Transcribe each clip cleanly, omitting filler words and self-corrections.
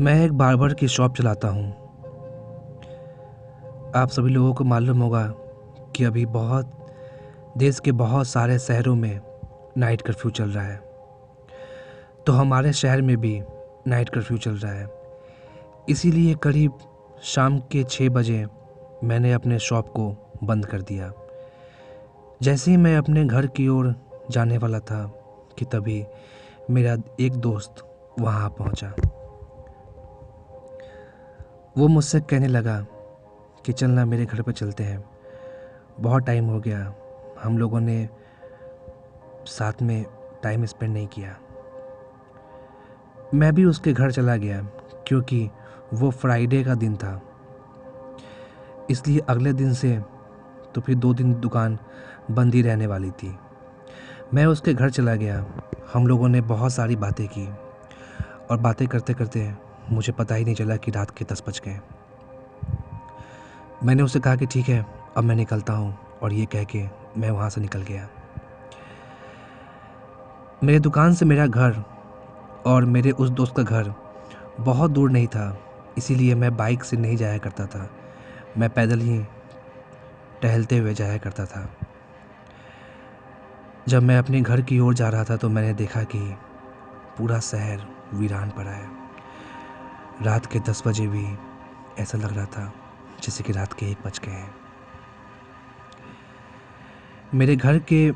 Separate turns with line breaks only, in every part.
मैं एक बार्बर की शॉप चलाता हूँ। आप सभी लोगों को मालूम होगा कि अभी देश के बहुत सारे शहरों में नाइट कर्फ्यू चल रहा है। तो हमारे शहर में भी नाइट कर्फ्यू चल रहा है। इसीलिए करीब शाम के 6 बजे मैंने अपने शॉप को बंद कर दिया। जैसे ही मैं अपने घर की ओर जाने वाला था कि तभी मेरा एक दोस्त वहाँ पहुँचा। वो मुझसे कहने लगा कि चलना मेरे घर पर चलते हैं, बहुत टाइम हो गया, हम लोगों ने साथ में टाइम स्पेंड नहीं किया। मैं भी उसके घर चला गया क्योंकि वो फ्राइडे का दिन था, इसलिए अगले दिन से तो फिर 2 दिन दुकान बंद ही रहने वाली थी। मैं उसके घर चला गया। हम लोगों ने बहुत सारी बातें की और बातें करते करते मुझे पता ही नहीं चला कि रात के 10 बज गए। मैंने उससे कहा कि ठीक है, अब मैं निकलता हूँ, और ये कह के मैं वहाँ से निकल गया। मेरे दुकान से मेरा घर और मेरे उस दोस्त का घर बहुत दूर नहीं था, इसीलिए मैं बाइक से नहीं जाया करता था। मैं पैदल ही टहलते हुए जाया करता था। जब मैं अपने घर की ओर जा रहा था तो मैंने देखा कि पूरा शहर वीरान पड़ा है। रात के 10 बजे भी ऐसा लग रहा था जैसे कि रात के 1 बज गए हैं। मेरे घर के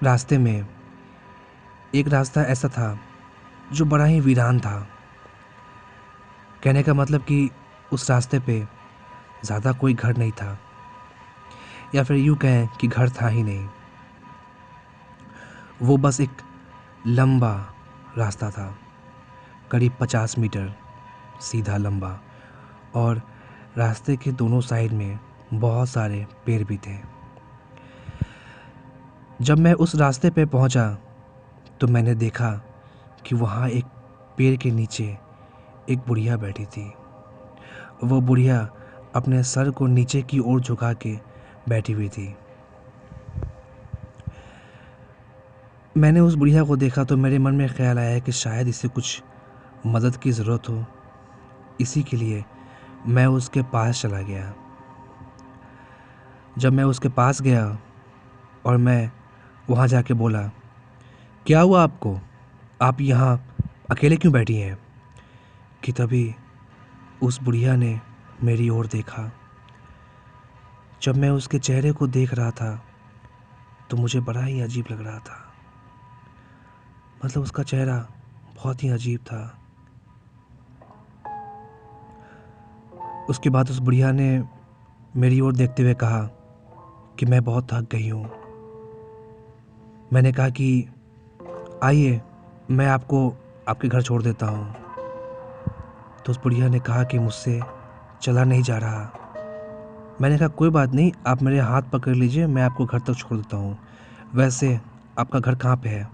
रास्ते में एक रास्ता ऐसा था जो बड़ा ही वीरान था। कहने का मतलब कि उस रास्ते पे ज़्यादा कोई घर नहीं था, या फिर यूँ कहें कि घर था ही नहीं। वो बस एक लंबा रास्ता था, करीब 50 मीटर सीधा लंबा, और रास्ते के दोनों साइड में बहुत सारे पेड़ भी थे। जब मैं उस रास्ते पे पहुंचा तो मैंने देखा कि वहाँ एक पेड़ के नीचे एक बुढ़िया बैठी थी। वो बुढ़िया अपने सर को नीचे की ओर झुका के बैठी हुई थी। मैंने उस बुढ़िया को देखा तो मेरे मन में ख्याल आया कि शायद इसे कुछ मदद की ज़रूरत हो, इसी के लिए मैं उसके पास चला गया। जब मैं उसके पास गया और मैं वहाँ जाके बोला, क्या हुआ आपको, आप यहाँ अकेले क्यों बैठी हैं? कि तभी उस बुढ़िया ने मेरी ओर देखा। जब मैं उसके चेहरे को देख रहा था तो मुझे बड़ा ही अजीब लग रहा था। मतलब उसका चेहरा बहुत ही अजीब था। उसके बाद उस बुढ़िया ने मेरी ओर देखते हुए कहा कि मैं बहुत थक गई हूँ। मैंने कहा कि आइए, मैं आपको आपके घर छोड़ देता हूँ। तो उस बुढ़िया ने कहा कि मुझसे चला नहीं जा रहा। मैंने कहा कोई बात नहीं, आप मेरे हाथ पकड़ लीजिए, मैं आपको घर तक छोड़ देता हूँ। वैसे आपका घर कहाँ पे है?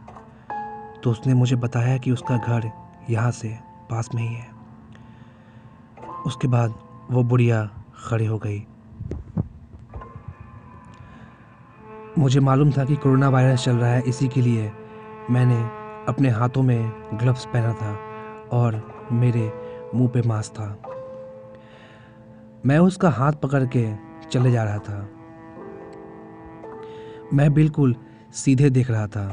तो उसने मुझे बताया कि उसका घर यहाँ से पास में ही है। उसके बाद वो बुढ़िया खड़ी हो गई। मुझे मालूम था कि कोरोना वायरस चल रहा है, इसी के लिए मैंने अपने हाथों में ग्लव्स पहना था और मेरे मुंह पे मास्क था। मैं उसका हाथ पकड़ के चले जा रहा था। मैं बिल्कुल सीधे देख रहा था।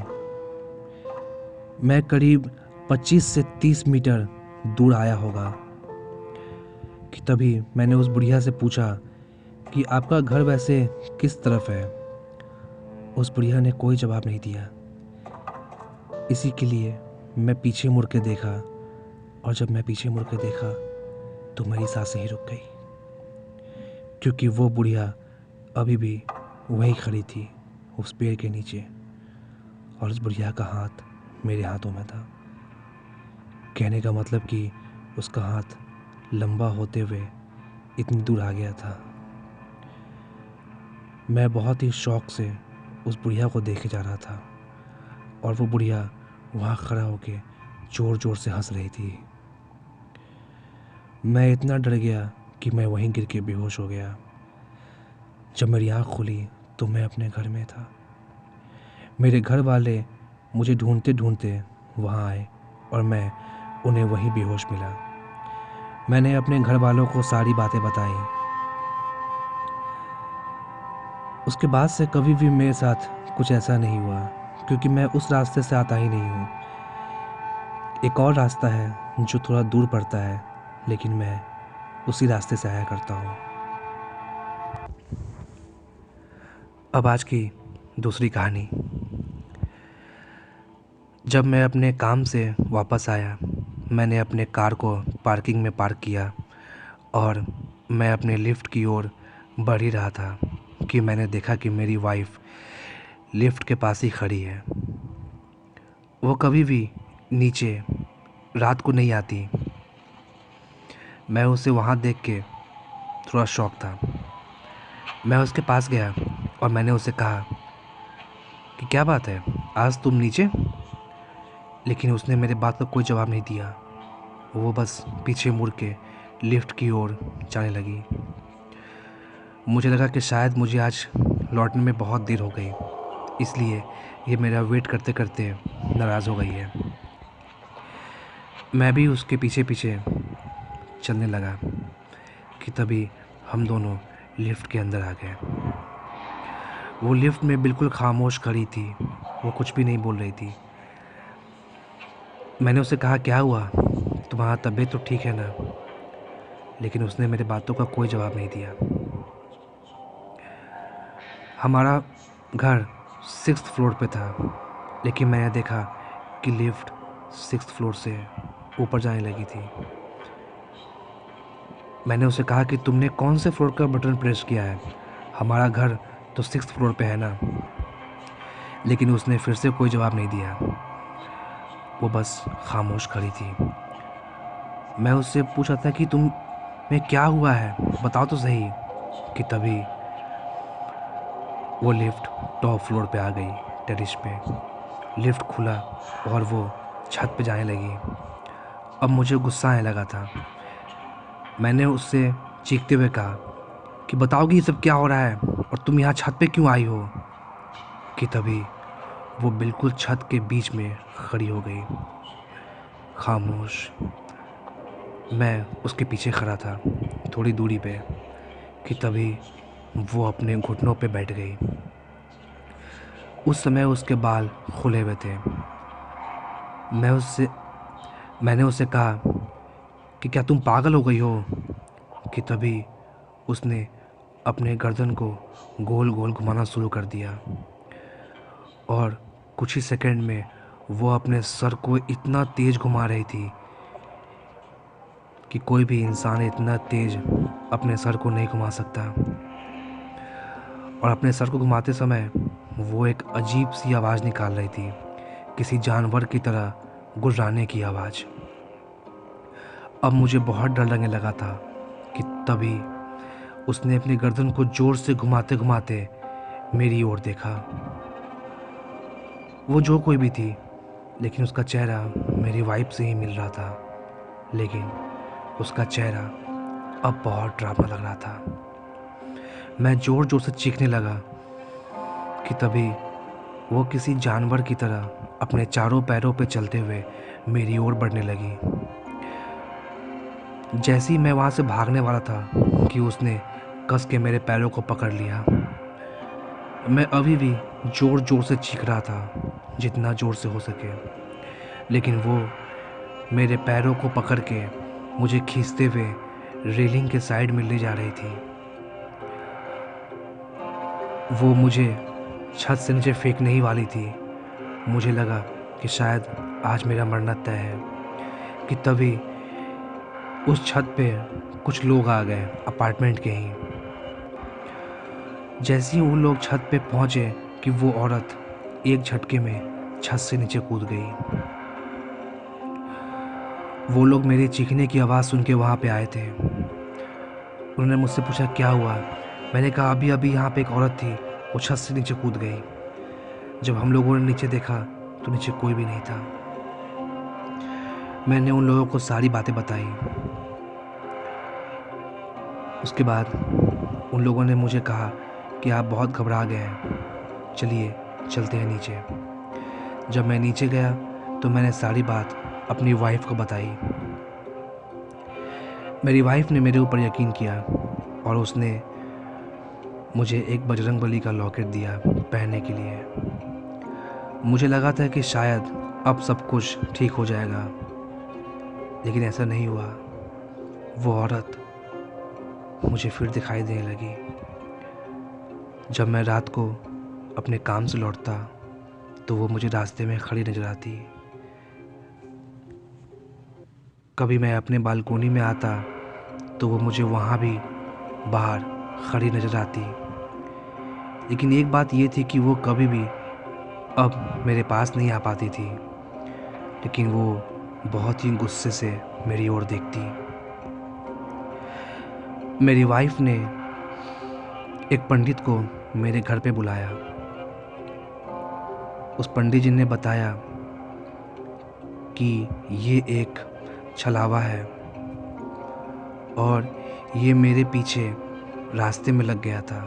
मैं करीब 25 से 30 मीटर दूर आया होगा कि तभी मैंने उस बुढ़िया से पूछा कि आपका घर वैसे किस तरफ है? उस बुढ़िया ने कोई जवाब नहीं दिया। इसी के लिए मैं पीछे मुड़ के देखा, और जब मैं पीछे मुड़ के देखा तो मेरी सांसें ही रुक गई, क्योंकि वो बुढ़िया अभी भी वहीं खड़ी थी उस पेड़ के नीचे, और उस बुढ़िया का हाथ मेरे हाथों में था। कहने का मतलब कि उसका हाथ लंबा होते हुए इतनी दूर आ गया था। मैं बहुत ही शौक से उस बुढ़िया को देखे जा रहा था, और वो बुढ़िया वहाँ खड़ा होके ज़ोर ज़ोर से हंस रही थी। मैं इतना डर गया कि मैं वहीं गिर के बेहोश हो गया। जब मेरी आँख खुली तो मैं अपने घर में था। मेरे घर वाले मुझे ढूंढते ढूंढते वहाँ आए, और मैं उन्हें वहीं बेहोश मिला। मैंने अपने घर वालों को सारी बातें बताई। उसके बाद से कभी भी मेरे साथ कुछ ऐसा नहीं हुआ, क्योंकि मैं उस रास्ते से आता ही नहीं हूँ। एक और रास्ता है जो थोड़ा दूर पड़ता है, लेकिन मैं उसी रास्ते से आया करता हूँ। अब आज की दूसरी कहानी। जब मैं अपने काम से वापस आया, मैंने अपने कार को पार्किंग में पार्क किया और मैं अपने लिफ्ट की ओर बढ़ ही रहा था कि मैंने देखा कि मेरी वाइफ लिफ्ट के पास ही खड़ी है। वो कभी भी नीचे रात को नहीं आती। मैं उसे वहाँ देख के थोड़ा शॉक था। मैं उसके पास गया और मैंने उसे कहा कि क्या बात है, आज तुम नीचे? लेकिन उसने मेरे बात का कोई जवाब नहीं दिया। वो बस पीछे मुड़ के लिफ्ट की ओर जाने लगी। मुझे लगा कि शायद मुझे आज लौटने में बहुत देर हो गई, इसलिए ये मेरा वेट करते करते नाराज़ हो गई है। मैं भी उसके पीछे पीछे चलने लगा कि तभी हम दोनों लिफ्ट के अंदर आ गए। वो लिफ्ट में बिल्कुल खामोश खड़ी थी। वो कुछ भी नहीं बोल रही थी। मैंने उसे कहा, क्या हुआ, तुम्हारा तबीयत तो ठीक है ना? लेकिन उसने मेरे बातों का कोई जवाब नहीं दिया। हमारा घर 6th फ्लोर पे था, लेकिन मैंने देखा कि लिफ्ट 6th फ्लोर से ऊपर जाने लगी थी। मैंने उसे कहा कि तुमने कौन से फ्लोर का बटन प्रेस किया है? हमारा घर तो 6th फ्लोर पे है ना? लेकिन उसने फिर से कोई जवाब नहीं दिया। वो बस खामोश खड़ी थी। मैं उससे पूछा था कि तुम्हें क्या हुआ है, बताओ तो सही। कि तभी वो लिफ्ट टॉप फ्लोर पे आ गई, टेरेस पे। लिफ्ट खुला और वो छत पे जाने लगी। अब मुझे गुस्सा आने लगा था। मैंने उससे चीखते हुए कहा कि बताओगी ये सब क्या हो रहा है और तुम यहाँ छत पे क्यों आई हो? कि तभी वो बिल्कुल छत के बीच में खड़ी हो गई, खामोश। मैं उसके पीछे खड़ा था थोड़ी दूरी पे। कि तभी वो अपने घुटनों पे बैठ गई। उस समय उसके बाल खुले हुए थे। मैंने उससे कहा कि क्या तुम पागल हो गई हो? कि तभी उसने अपने गर्दन को गोल गोल घुमाना शुरू कर दिया और कुछ ही सेकंड में वो अपने सर को इतना तेज़ घुमा रही थी कि कोई भी इंसान इतना तेज़ अपने सर को नहीं घुमा सकता। और अपने सर को घुमाते समय वो एक अजीब सी आवाज़ निकाल रही थी, किसी जानवर की तरह गुर्राने की आवाज़। अब मुझे बहुत डर लगने लगा था कि तभी उसने अपनी गर्दन को ज़ोर से घुमाते घुमाते मेरी ओर देखा। वो जो कोई भी थी, लेकिन उसका चेहरा मेरी वाइफ से ही मिल रहा था। लेकिन उसका चेहरा अब बहुत डरावना लग रहा था। मैं ज़ोर ज़ोर से चीखने लगा कि तभी वो किसी जानवर की तरह अपने चारों पैरों पे चलते हुए मेरी ओर बढ़ने लगी। जैसे ही मैं वहाँ से भागने वाला था कि उसने कस के मेरे पैरों को पकड़ लिया। मैं अभी भी ज़ोर ज़ोर से चीख रहा था, जितना ज़ोर से हो सके। लेकिन वो मेरे पैरों को पकड़ के मुझे खींचते हुए रेलिंग के साइड में ले जा रही थी। वो मुझे छत से नीचे फेंकने ही वाली थी। मुझे लगा कि शायद आज मेरा मरना तय है। कि तभी उस छत पे कुछ लोग आ गए, अपार्टमेंट के ही। जैसे ही वो लोग छत पे पहुँचे कि वो औरत एक झटके में छत से नीचे कूद गई। वो लोग मेरी चीखने की आवाज़ सुन के वहाँ पे आए थे। उन्होंने मुझसे पूछा क्या हुआ। मैंने कहा अभी अभी यहाँ पे एक औरत थी, वो छत से नीचे कूद गई। जब हम लोगों ने नीचे देखा तो नीचे कोई भी नहीं था। मैंने उन लोगों को सारी बातें बताई। उसके बाद उन लोगों ने मुझे कहा कि आप बहुत घबरा गए हैं, चलिए चलते हैं नीचे। जब मैं नीचे गया तो मैंने सारी बात अपनी वाइफ को बताई। मेरी वाइफ ने मेरे ऊपर यकीन किया और उसने मुझे एक बजरंगबली का लॉकेट दिया पहनने के लिए। मुझे लगा था कि शायद अब सब कुछ ठीक हो जाएगा, लेकिन ऐसा नहीं हुआ। वो औरत मुझे फिर दिखाई देने लगी। जब मैं रात को अपने काम से लौटता तो वो मुझे रास्ते में खड़ी नजर आती। कभी मैं अपने बालकोनी में आता तो वो मुझे वहाँ भी बाहर खड़ी नजर आती। लेकिन एक बात ये थी कि वो कभी भी अब मेरे पास नहीं आ पाती थी, लेकिन वो बहुत ही गुस्से से मेरी ओर देखती। मेरी वाइफ ने एक पंडित को मेरे घर पे बुलाया। उस पंडित जी ने बताया कि ये एक छलावा है और ये मेरे पीछे रास्ते में लग गया था।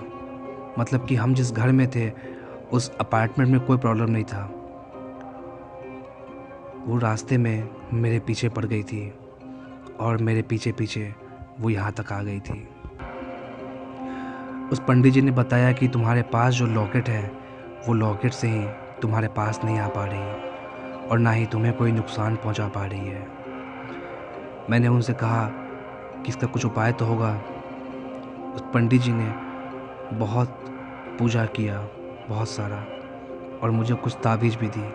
मतलब कि हम जिस घर में थे उस अपार्टमेंट में कोई प्रॉब्लम नहीं था, वो रास्ते में मेरे पीछे पड़ गई थी और मेरे पीछे पीछे वो यहाँ तक आ गई थी। उस पंडित जी ने बताया कि तुम्हारे पास जो लॉकेट है वो लॉकेट से ही तुम्हारे पास नहीं आ पा रही और ना ही तुम्हें कोई नुकसान पहुंचा पा रही है। मैंने उनसे कहा कि इसका कुछ उपाय तो होगा। उस पंडित जी ने बहुत पूजा किया, बहुत सारा, और मुझे कुछ ताबीज़ भी दी।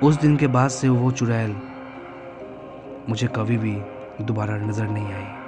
उस दिन के बाद से वो चुड़ैल मुझे कभी भी दोबारा नज़र नहीं आई।